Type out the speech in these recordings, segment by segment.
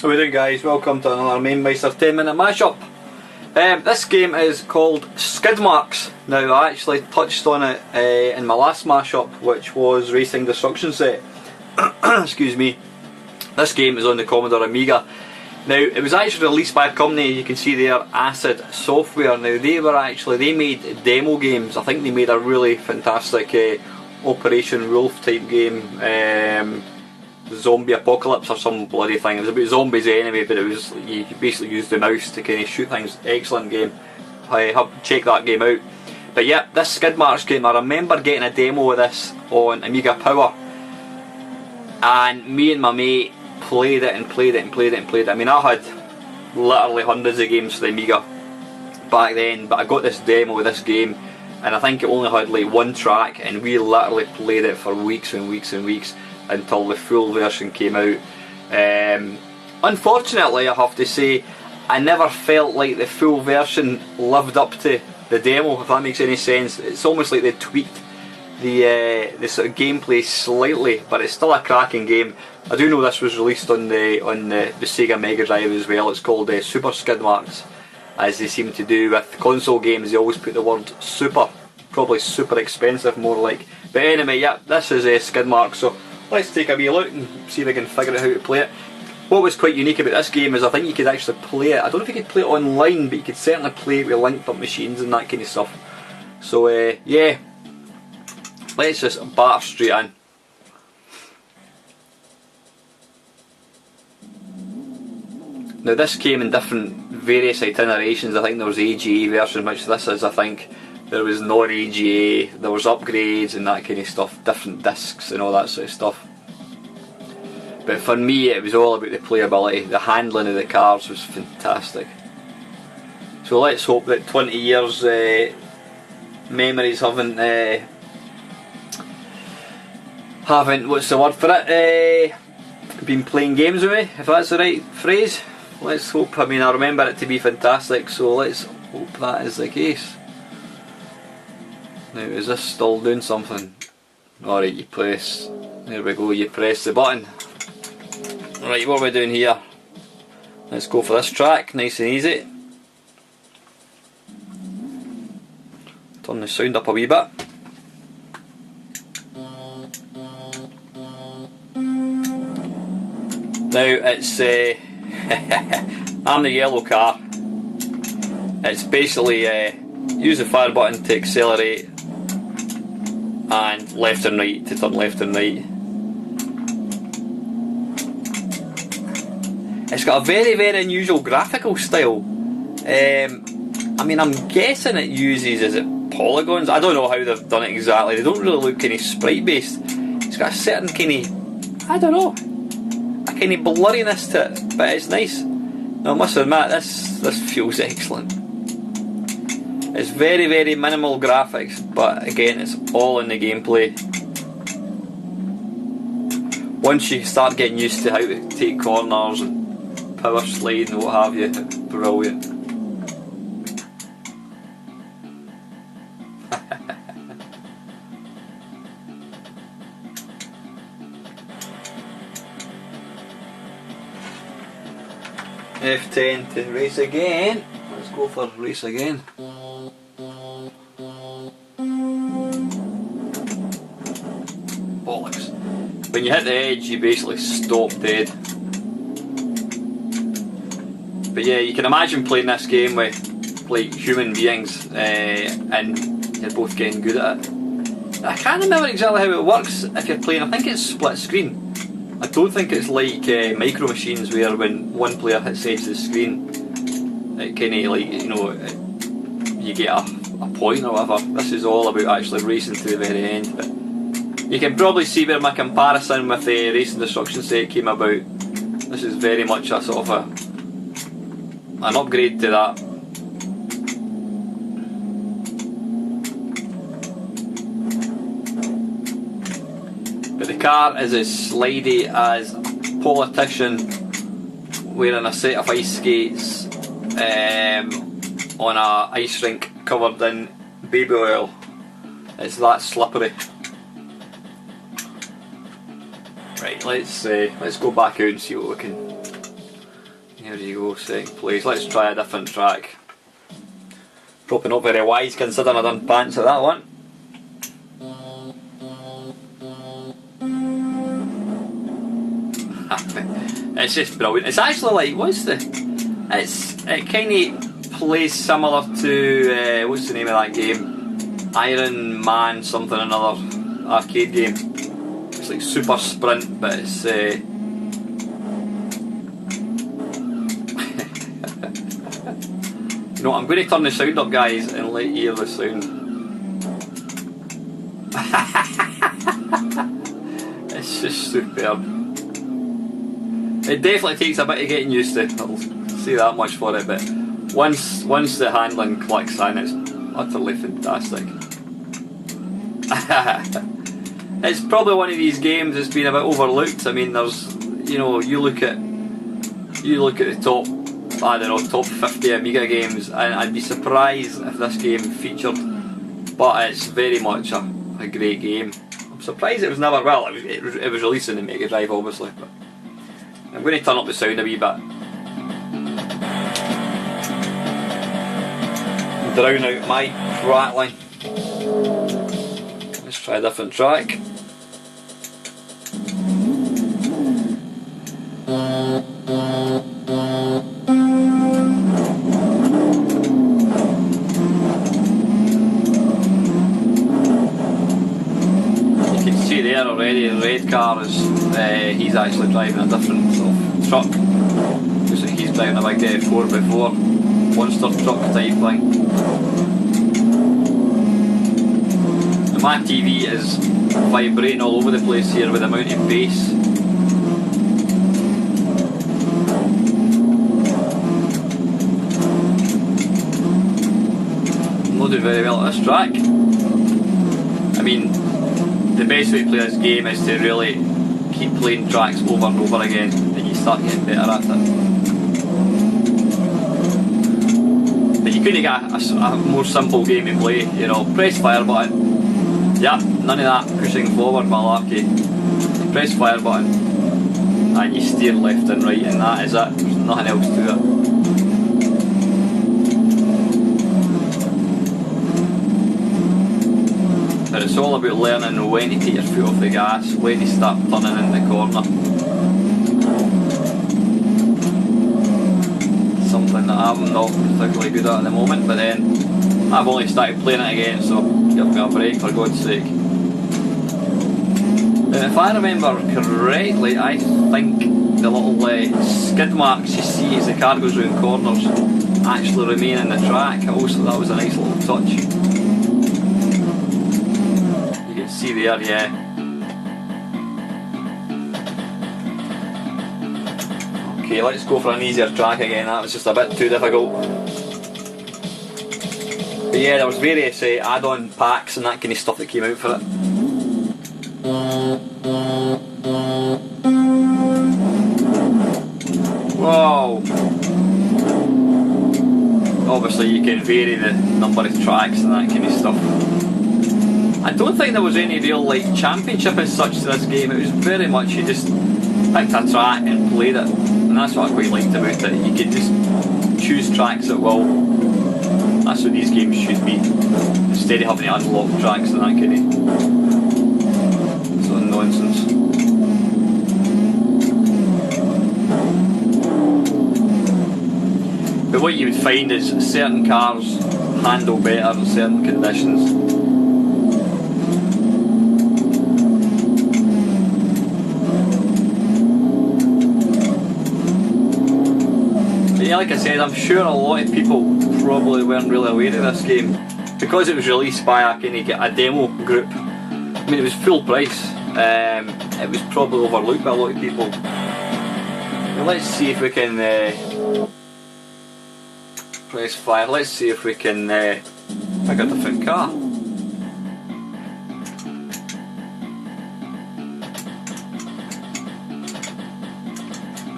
How we doing, guys? Welcome to another Mamemeister 10-minute mashup. This game is called Skidmarks. Now, I actually touched on it in my last mashup, which was Racing Destruction Set. Excuse me. This game is on the Commodore Amiga. Now, it was actually released by a company, you can see there, Acid Software. Now, they made demo games. I think they made a really fantastic Operation Wolf type game. Zombie Apocalypse or some bloody thing. It was about zombies anyway, but it was, you basically used the mouse to kind of shoot things. Excellent game. Check that game out. But yeah, this Skidmarks game, I remember getting a demo of this on Amiga Power, and me and my mate played it and played it and played it and played it. I mean, I had literally hundreds of games for the Amiga back then, but I got this demo of this game, and I think it only had like one track, and we literally played it for weeks and weeks and weeks until the full version came out. Unfortunately, I have to say, I never felt like the full version lived up to the demo, if that makes any sense. It's almost like they tweaked the sort of gameplay slightly, but it's still a cracking game. I do know this was released on the Sega Mega Drive as well. It's called Super Skidmarks, as they seem to do with console games. They always put the word super, probably super expensive more like. But anyway, yeah, this is Skidmarks, so let's take a wee look and see if I can figure out how to play it. What was quite unique about this game is I think you could actually play it. I don't know if you could play it online, but you could certainly play it with linked up machines and that kind of stuff. So yeah, let's just batter straight in. Now, this came in various itinerations. I think there was the AGA version, which this is, I think. There was non-AGA, there was upgrades and that kind of stuff, different discs and all that sort of stuff. But for me, it was all about the playability. The handling of the cars was fantastic. So let's hope that 20 years memories haven't, what's the word for it, been playing games with me, if that's the right phrase. Let's hope. I mean, I remember it to be fantastic, so let's hope that is the case. Now, is this still doing something? Alright, you press, there we go, you press the button. Right, what are we doing here? Let's go for this track, nice and easy. Turn the sound up a wee bit. Now, it's, I'm the yellow car. It's basically, use the fire button to accelerate, and left and right to turn left and right. It's got a very, very unusual graphical style. I mean, I'm guessing it uses, is it polygons? I don't know how they've done it exactly. They don't really look kind of sprite based. It's got a certain kind of, I don't know, a kind of blurriness to it, but it's nice. Now, I must admit, this feels excellent. It's very, very minimal graphics, but again, it's all in the gameplay. Once you start getting used to how to take corners and power slide and what have you, it's brilliant. F10 to race again. Let's go for race again. Bollocks. When you hit the edge, you basically stop dead. But yeah, you can imagine playing this game with like human beings, and you're both getting good at it. I can't remember exactly how it works if you're playing. I think it's split screen. I don't think it's like Micro Machines where when one player hits the edge of the screen, it kind of like, you know, you get a point or whatever. This is all about actually racing to the very end. But you can probably see where my comparison with the Racing Destruction Set came about. This is very much a sort of an upgrade to that. But the car is as slidey as a politician wearing a set of ice skates on a ice rink covered in baby oil. It's that slippery. Right, let's go back out and see what we can There you go, second place. Let's try a different track. Probably not very wise considering I done pants at that one. It's just brilliant. It's actually like, it kind of plays similar to, what's the name of that game? Iron Man something or another arcade game. It's like Super Sprint, but it's you know, I'm going to turn the sound up, guys, and let you hear the sound. It's just superb. It definitely takes a bit of getting used to, I'll say that much for it, but once the handling clicks in, it's utterly fantastic. It's probably one of these games that's been a bit overlooked. I mean, there's, you know, you look at the top, I don't know, top 50 Amiga games, and I'd be surprised if this game featured, but it's very much a great game. I'm surprised it was never, well, it was released in the Mega Drive obviously, but I'm going to turn up the sound a wee bit. Drown out my rattling. Let's try a different track. You can see there already the red car is, he's actually driving a different sort of truck. Looks like he's driving a big 4x4 monster truck type thing. And my TV is vibrating all over the place here with the amount of bass. I'm not doing very well at this track. I mean, the best way to play this game is to really keep playing tracks over and over again, and you start getting better at it. But you couldn't get a more simple game to play, you know, press fire button, yeah, none of that pushing forward malarkey. Press fire button and you steer left and right, and that is it, there's nothing else to it. But it's all about learning when to take your foot off the gas, when to start turning in the corner. Something that I'm not particularly good at the moment, but then I've only started playing it again, so give me a break for God's sake. If I remember correctly, I think the little skid marks you see as the car goes round corners actually remain in the track. Also, that was a nice little touch. See there, yeah. Okay, let's go for an easier track again. That was just a bit too difficult. But yeah, there was various add-on packs and that kind of stuff that came out for it. Whoa! Obviously you can vary the number of tracks and that kind of stuff. I don't think there was any real championship as such to this game. It was very much you just picked a track and played it, and that's what I quite liked about it. You could just choose tracks at will. That's what these games should be, instead of having to unlock tracks and that kind of sort of nonsense. But what you would find is certain cars handle better in certain conditions. Yeah, like I said, I'm sure a lot of people probably weren't really aware of this game because it was released by a demo group. I mean, it was full price. It was probably overlooked by a lot of people. Now let's see if we can press fire. Let's see if we can pick a different car.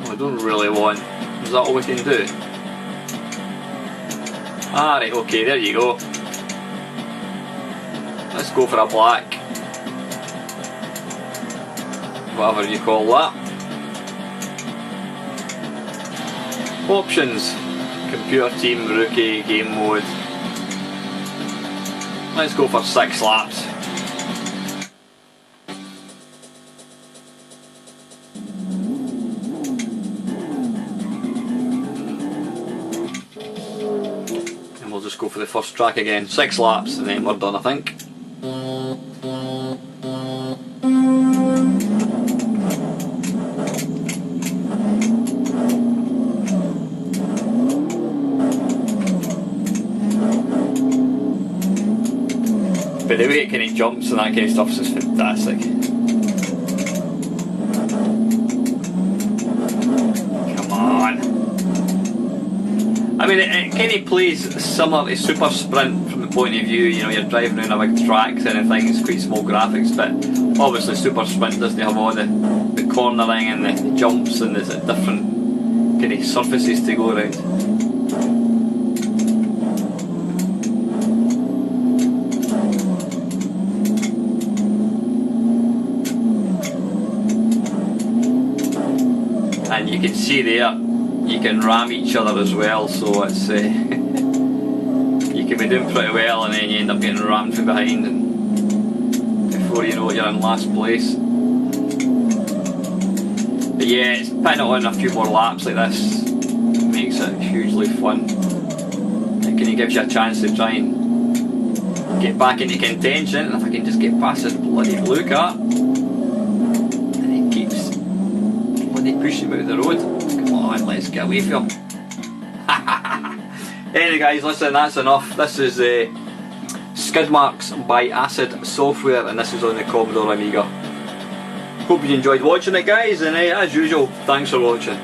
Oh, I don't really want. Is that all we can do? Alright, okay, there you go. Let's go for a black. Whatever you call that. Options, computer team, rookie, game mode. Let's go for 6 laps. And we'll just go for the first track again. 6 laps and then we're done, I think. But the way it kind of jumps and that kind of stuff is just fantastic. Come on. I mean, it kind of plays similar to Super Sprint from the point of view, you know, you're driving around a big track and everything, it's quite small graphics, but obviously Super Sprint doesn't have all the cornering and the jumps and there's different kind of surfaces to go around. And you can see there, you can ram each other as well, so it's you can be doing pretty well and then you end up getting rammed from behind and before you know it you're in last place. But yeah, it's putting it on a few more laps like this makes it hugely fun. It kind of gives you a chance to try and get back into contention, and if I can just get past this bloody blue car, and it keeps pushing him out the road. Come on, let's get away from him. Anyway guys, listen, that's enough. This is Skidmarks by Acid Software and this is on the Commodore Amiga. Hope you enjoyed watching it guys, and as usual, thanks for watching.